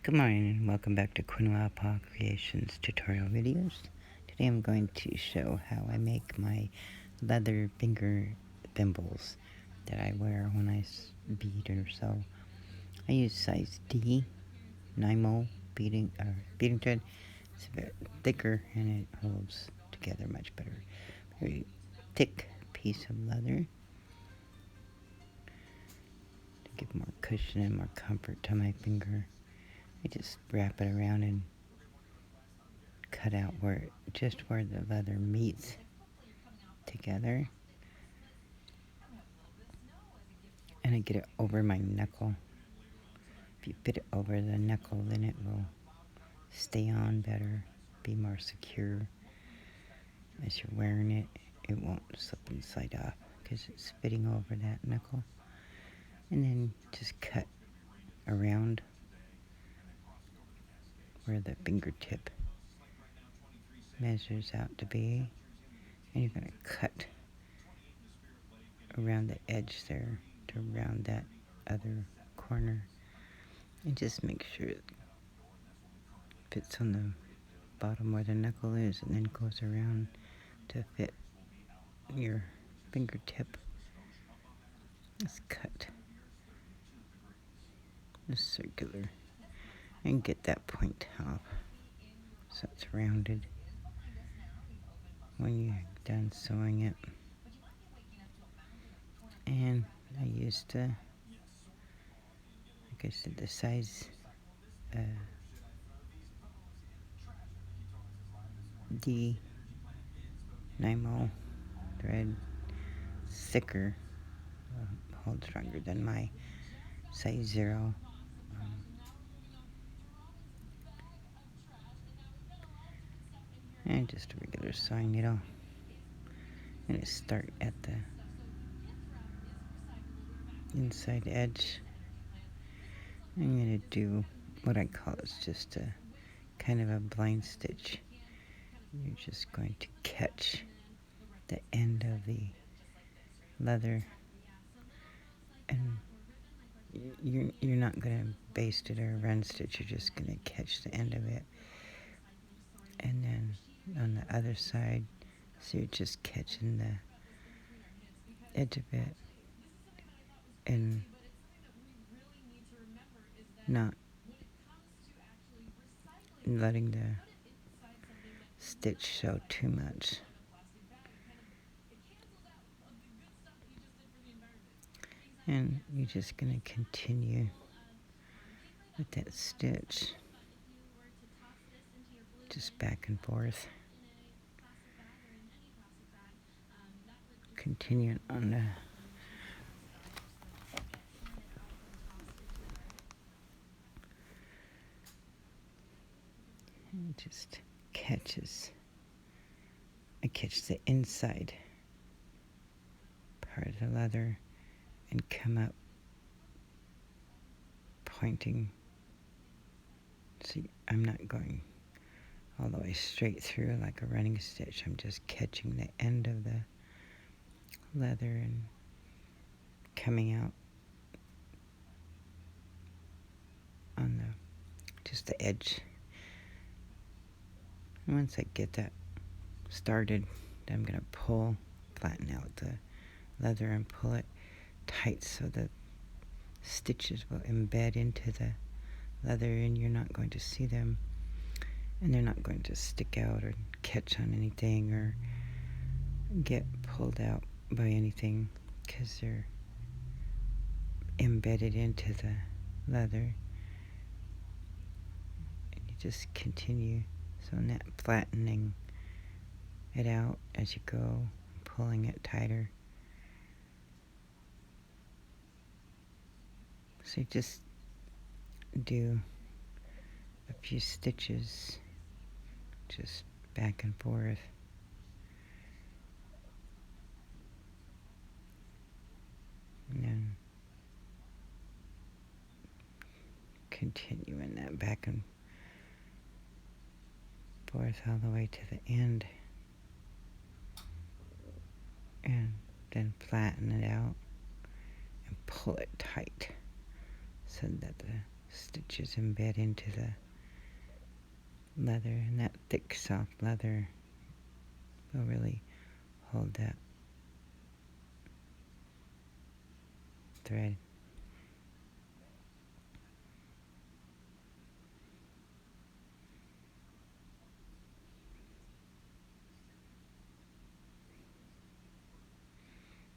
Good morning and welcome back to Quinoa Paw Creations tutorial videos. Today I'm going to show how I make my leather finger thimbles that I wear when I bead or sew. I use size D, Thimble beading thread. It's a bit thicker and it holds together much better. Very thick piece of leather to give more cushion and more comfort to my finger. I just wrap it around and cut out just where the leather meets together, and I get it over my knuckle. If you fit it over the knuckle, then it will stay on better, be more secure. As you're wearing it, it won't slip inside off because it's fitting over that knuckle. And then just cut around where the fingertip measures out to be, and you're going to cut around the edge there to round that other corner, and just make sure it fits on the bottom where the knuckle is, and then goes around to fit your fingertip. Just cut the circular and get that point off so it's rounded when you're done sewing it. And I used like I said, the size D Nymo thread, thicker, hold stronger than my size 0. And just a regular sewing needle. And start at the inside edge. I'm going to do what I call is just a kind of a blind stitch. You're just going to catch the end of the leather, and you're not going to baste it or run stitch. You're just going to catch the end of it, and then on the other side, so you're just catching the edge of it and not letting the stitch show too much. And you're just going to continue with that stitch, just back and forth, continuing on the and just I catch the inside part of the leather and come up pointing. See, I'm not going all the way straight through like a running stitch. I'm just catching the end of the leather and coming out on just the edge. And once I get that started, then I'm going to flatten out the leather and pull it tight so the stitches will embed into the leather and you're not going to see them, and they're not going to stick out or catch on anything or get pulled out by anything because they're embedded into the leather. And you just continue that flattening it out as you go, pulling it tighter. So you just do a few stitches just back and forth, and then continuing that back and forth all the way to the end, and then flatten it out and pull it tight so that the stitches embed into the leather, and that thick, soft leather will really hold that thread.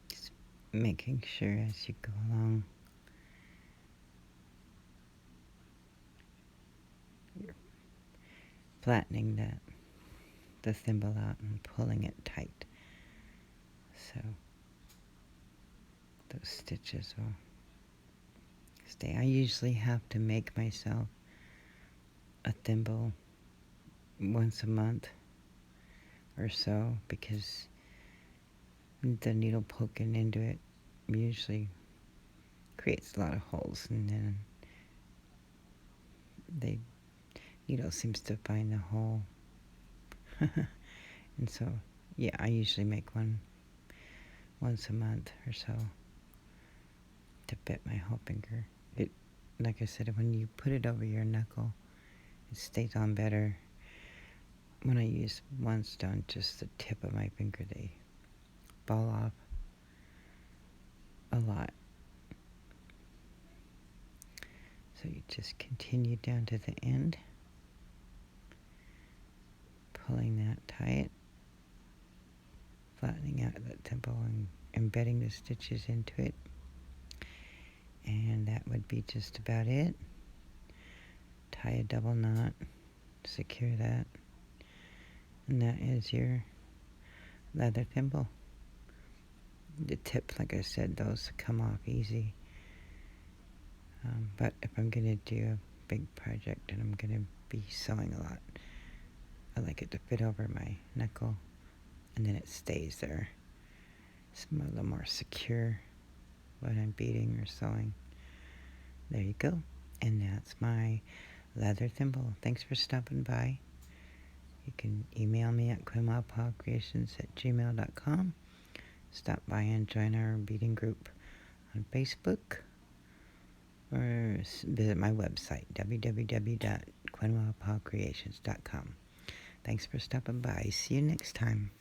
Just making sure as you go along you're flattening the thimble out and pulling it tight, so those stitches will stay. I usually have to make myself a thimble once a month or so, because the needle poking into it usually creates a lot of holes, and then the needle seems to find the hole. And so, yeah, I usually make one once a month or so to fit my whole finger. It, like I said, when you put it over your knuckle, it stays on better. When I use ones on just the tip of my finger, they fall off a lot. So you just continue down to the end, pulling that tight, flattening out that thimble and embedding the stitches into it. And that would be just about it. Tie a double knot, secure that, and that is your leather thimble. The tips, like I said, those come off easy. But if I'm going to do a big project and I'm going to be sewing a lot, I like it to fit over my knuckle, and then it stays there. It's a little more secure when I'm beading or sewing. There you go. And that's my leather thimble. Thanks for stopping by. You can email me at quenwapawcreations@gmail.com. Stop by and join our beading group on Facebook, or visit my website, www.quenwapawcreations.com. Thanks for stopping by. See you next time.